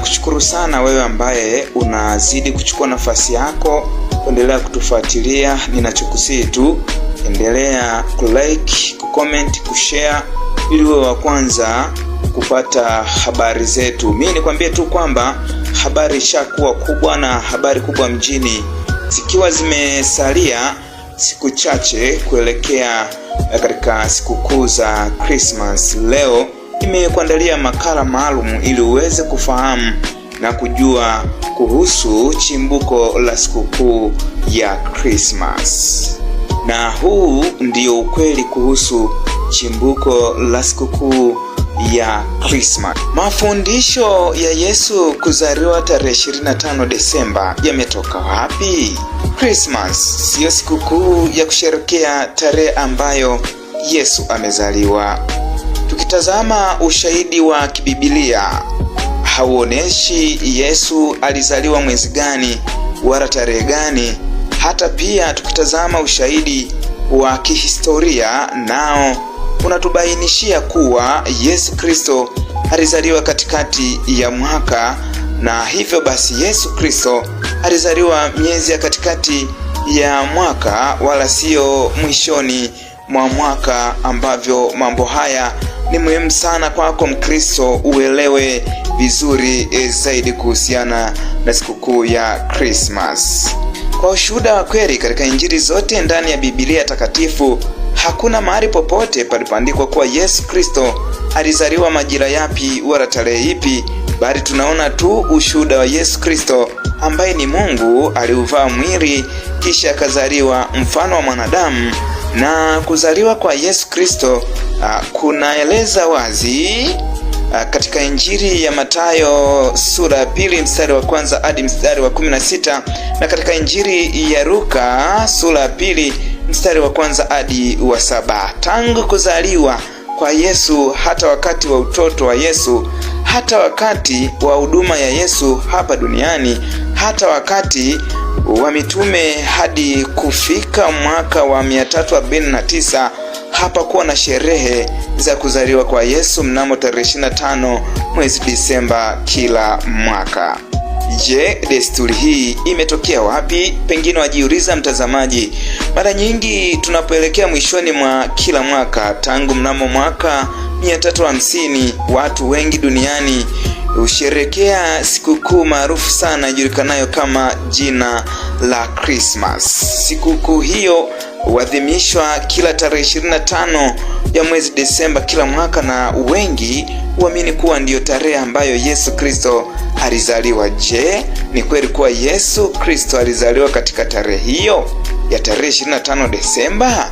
Ninakushukuru sana wewe ambaye unazidi kuchukua nafasi yako kuendelea kutufuatilia. Ninachokusihi tu endelea kulike, kucomment, kushare ili uwe wa kwanza kupata habari zetu. Mimi nikwambie tu kwamba habari ishakuwa kubwa na habari kubwa mjini, zikiwa zimesalia siku chache kuelekea katika sikukuu za Christmas. Leo nimekuandalia makala maalum ili uweze kufahamu na kujua kuhusu chimbuko la sikukuu ya Christmas. Na huu ndio ukweli kuhusu chimbuko la sikukuu ya Christmas. Mafundisho ya Yesu kuzaliwa tarehe 25 Desemba yametoka wapi? Christmas sio sikukuu ya kusherehekea tarehe ambayo Yesu amezaliwa. Tukitazama ushahidi wa kibibilia, hauoneshi Yesu alizaliwa mwezi gani wala tarehe gani. Hata pia tukitazama ushahidi wa kihistoria, nao unatubainishia kuwa Yesu Kristo alizaliwa katikati ya mwaka, na hivyo basi Yesu Kristo alizaliwa miezi ya katikati ya mwaka wala sio mwishoni mwa mwaka, ambavyo mambo haya ni muhimu sana kwako Mkristo uelewe vizuri zaidi kuhusiana na sikukuu ya Christmas. Kwa ushuhuda wa kweli katika Injili zote ndani ya Biblia takatifu, hakuna mahali popote palipoandikwa kuwa Yesu Kristo alizaliwa majira yapi wala tarehe ipi, bali tunaona tu ushuhuda wa Yesu Kristo ambaye ni Mungu aliuvaa mwili kisha akazaliwa mfano wa mwanadamu. Na kuzaliwa kwa Yesu Kristo kunaeleza wazi katika Injili ya Mathayo sura ya 2 mstari wa 1 hadi mstari wa 16, na katika Injili ya Luka sura ya 2 mstari wa 1 hadi wa 7. Tangu kuzaliwa kwa Yesu, hata wakati wa utoto wa Yesu, hata wakati wa huduma ya Yesu hapa duniani, hata wakati wa mitume, hadi kufika mwaka wa 349 hapakuwa na sherehe za kuzaliwa kwa Yesu mnamo tarehe 25 mwezi Disemba kila mwaka. Je, desturi hii imetokea wapi? Pengine wajiuliza mtazamaji. Mara nyingi tunapoelekea mwishoni mwa kila mwaka, tangu mnamo mwaka 350, watu wengi duniani husherekea sikukuu maarufu sana ijulikanayo kama jina la Christmas. Sikukuu hiyo huadhimishwa kila tarehe 25 ya mwezi Desemba kila mwaka, na wengi huamini kuwa ndiyo tarehe ambayo Yesu Kristo alizaliwa. Je, ni kweli kuwa Yesu Kristo alizaliwa katika tarehe hiyo ya tarehe 25 Desemba?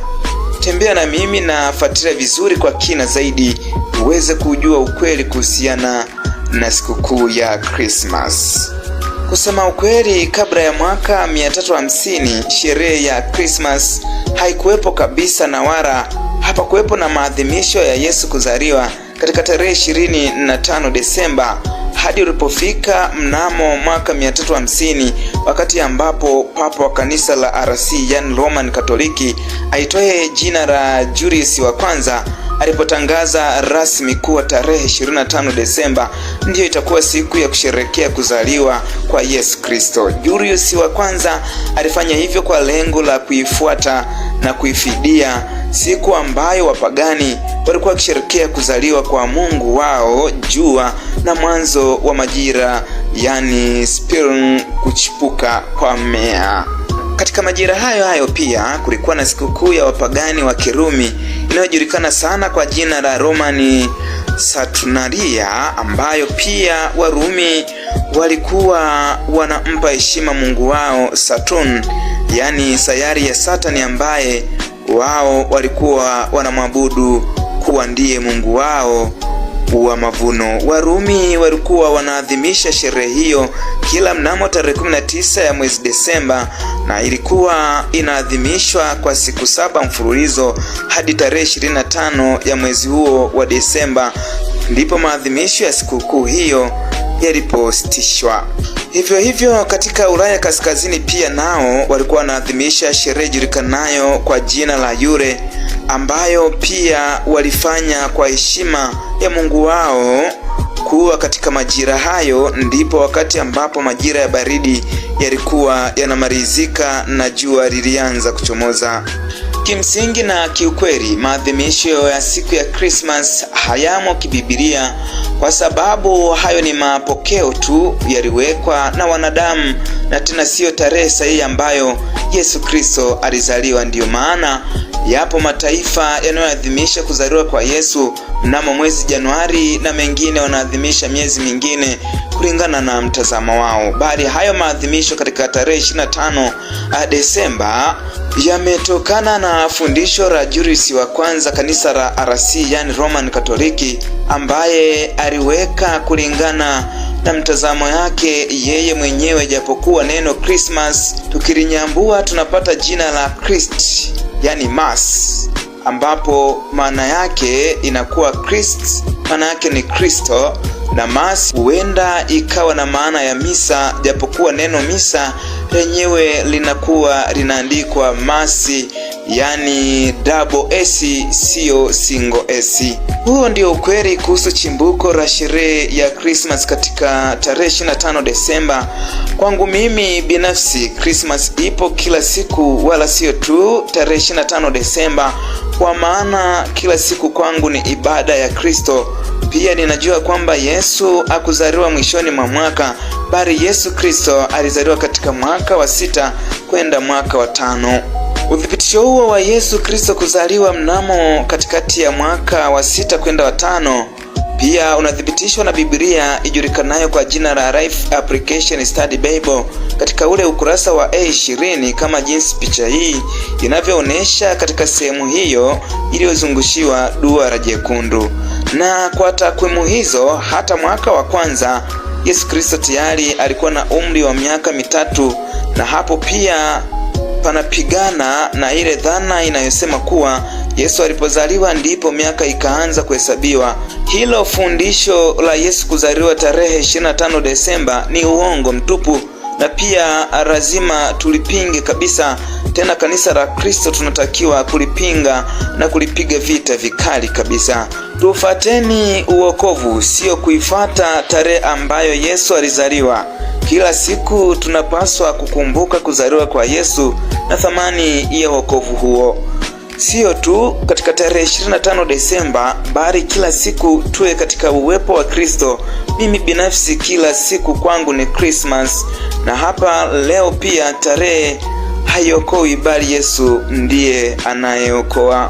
Tembea na mimi na fuatilia vizuri kwa kina zaidi uweze kujua ukweli kuhusiana na sikukuu ya Christmas. Kusema ukweli, kabla ya mwaka 350 sherehe ya Christmas haikuwepo kabisa, na wala hapakuwepo na maadhimisho ya Yesu kuzaliwa katika tarehe 25 Desemba hadi ulipofika mnamo mwaka 350, wakati ambapo papa wa kanisa la RC yani Roman Katoliki aitwaye jina la Julius wa kwanza alipotangaza rasmi kuwa tarehe 25 Desemba ndiyo itakuwa siku ya kusherehekea kuzaliwa kwa Yesu Kristo. Julius wa kwanza alifanya hivyo kwa lengo la kuifuata na kuifidia siku ambayo wapagani walikuwa wakisherehekea kuzaliwa kwa Mungu wao jua na mwanzo wa majira, yani spring, kuchipuka kwa mmea. Katika majira hayo pia kulikuwa na sikukuu ya wapagani wa Kirumi inayojulikana sana kwa jina la Romani Saturnalia, ambayo pia Warumi walikuwa wanampa heshima mungu wao Saturn, yani sayari ya Satani, ambaye wao walikuwa wanamwabudu kuwa ndiye mungu wao wa mavuno. Warumi walikuwa wanaadhimisha sherehe hiyo kila mnamo tarehe 19 ya mwezi Desemba, na ilikuwa inaadhimishwa kwa siku 7 mfululizo hadi tarehe 25 ya mwezi huo wa Desemba, ndipo maadhimisho ya sikukuu hiyo yalipositishwa. Hivyo katika Ulaya Kaskazini pia nao walikuwa wanaadhimisha sherehe julikanayo kwa jina la Yule, ambayo pia walifanya kwa heshima ya mungu wao kuwa katika majira hayo ndipo wakati ambapo majira ya baridi yalikuwa yanamalizika na jua lilianza kuchomoza. Kimsingi na kiukweli, maadhimisho ya siku ya Christmas hayamo kibibilia, kwa sababu hayo ni mapokeo tu yaliwekwa na wanadamu, na tena sio tarehe sahihi ambayo Yesu Kristo alizaliwa. Ndiyo maana yapo mataifa yanayoadhimisha kuzaliwa kwa Yesu mnamo mwezi Januari, na mengine wanaadhimisha miezi mingine kulingana na mtazamo wao. Bali hayo maadhimisho katika tarehe 25 Desemba yametokana na fundisho la Julius wa kwanza kanisa la RC, yani Roman Katoliki, ambaye aliweka kulingana na mtazamo yake yeye mwenyewe, japokuwa neno Christmas tukilinyambua tunapata jina la Christ, yani Mass, ambapo maana yake inakuwa Christ, maana yake ni Kristo, na Mass huenda ikawa na maana ya misa, japokuwa neno misa lenyewe linakuwa linaandikwa masi, yani double S, sio single S. Huo ndio ukweli kuhusu chimbuko la sherehe ya Christmas katika tarehe 25 Desemba. Kwangu mimi binafsi, Christmas ipo kila siku, wala sio tu tarehe 25 Desemba, kwa maana kila siku kwangu ni ibada ya Kristo. Pia ninajua kwamba Yesu hakuzaliwa mwishoni mwa mwaka, bali Yesu Kristo alizaliwa katika mwaka wa 6 kwenda mwaka wa 5. Uthibitisho huo wa Yesu Kristo kuzaliwa mnamo katikati ya mwaka wa 6 kwenda wa 5 pia unathibitishwa na Biblia ijulikanayo kwa jina la Life Application Study Bible katika ule ukurasa wa A20, kama jinsi picha hii inavyoonesha katika sehemu hiyo iliyozungushiwa duara jekundu. Na kwa takwimu hizo, hata mwaka wa kwanza Yesu Kristo tayari alikuwa na umri wa miaka 3, na hapo pia panapigana na ile dhana inayosema kuwa Yesu alipozaliwa ndipo miaka ikaanza kuhesabiwa. Hilo fundisho la Yesu kuzaliwa tarehe 25 Desemba ni uongo mtupu, na pia lazima tulipinge kabisa. Tena kanisa la Kristo tunatakiwa kulipinga na kulipiga vita vikali kabisa. Tufateni uokovu, sio kuifata tarehe ambayo Yesu alizaliwa. Kila siku tunapaswa kukumbuka kuzaliwa kwa Yesu na thamani ya wokovu huo. Sio tu katika tarehe 25 Desemba, bali kila siku tuwe katika uwepo wa Kristo. Mimi binafsi kila siku kwangu ni Christmas, na hapa leo pia tarehe haiokoi, bali Yesu ndiye anayeokoa.